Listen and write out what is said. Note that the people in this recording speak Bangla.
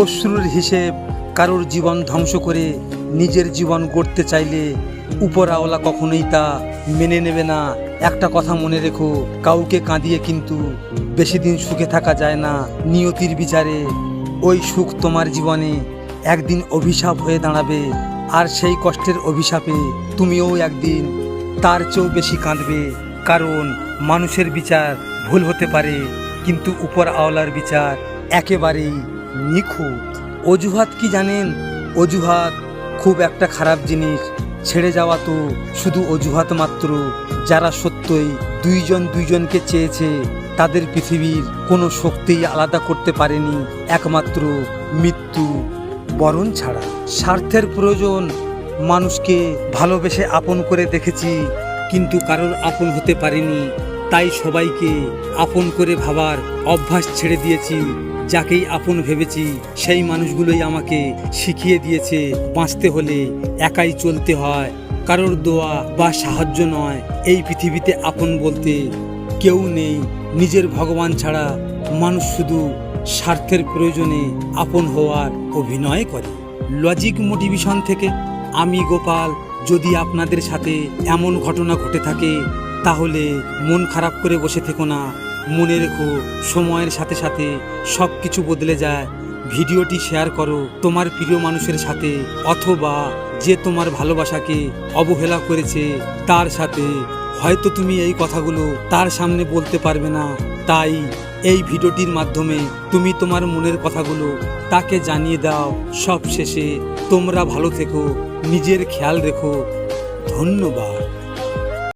অশ্রুর হিসেব কারোর জীবন ধ্বংস করে নিজের জীবন গড়তে চাইলে উপরওয়ালা কখনোই তা মেনে নেবে না। একটা কথা মনে রেখো, কাউকে কাঁদিয়ে কিন্তু বেশি দিন সুখে থাকা যায় না নিয়তির বিচারে। ওই সুখ তোমার জীবনে একদিন অভিশাপ হয়ে দাঁড়াবে, আর সেই কষ্টের অভিশাপে তুমিও একদিন তার চেয়েও বেশি কাঁদবে। কারণ মানুষের বিচার ভুল হতে পারে, কিন্তু উপর আওলার বিচার একেবারেই নিখুঁত। অজুহাত কি জানেন? অজুহাত খুব একটা খারাপ জিনিস। ছেড়ে যাওয়া তো শুধু অজুহাত মাত্র। যারা সত্যই দুইজন দুইজনকে চেয়েছে, তাদের পৃথিবীর কোনো শক্তিই আলাদা করতে পারেনি, একমাত্র মৃত্যু বরণ ছাড়া। স্বার্থের প্রয়োজন মানুষকে ভালোবেসে আপন করে দেখেছি, কিন্তু কারোর আপন হতে পারেনি। তাই সবাইকে আপন করে ভাবার অভ্যাস ছেড়ে দিয়েছি। যাকেই আপন ভেবেছি সেই মানুষগুলোই আমাকে শিখিয়ে দিয়েছে বাঁচতে হলে একাই চলতে হয়, কারোর দোয়া বা সাহায্য নয়। এই পৃথিবীতে আপন বলতে কেউ নেই, নিজের ভগবান ছাড়া। মানুষ শুধু স্বার্থের প্রয়োজনে আপন হওয়ার অভিনয় করে। লজিক মোটিভেশন থেকে আমি গোপাল। যদি আপনাদের সাথে এমন ঘটনা ঘটে থাকে তাহলে মন খারাপ করে বসে থেকো না। মনে রেখো, সময়ের সাথে সাথে সব কিছু বদলে যায়। ভিডিওটি শেয়ার করো তোমার প্রিয় মানুষের সাথে, অথবা যে তোমার ভালোবাসাকে অবহেলা করেছে তার সাথে। হয়তো তুমি এই কথাগুলো তার সামনে বলতে পারবে না, তাই এই ভিডিওটির মাধ্যমে তুমি তোমার মনের কথাগুলো তাকে জানিয়ে দাও। সব শেষে তোমরা ভালো থেকো, নিজের খেয়াল রেখো। ধন্যবাদ।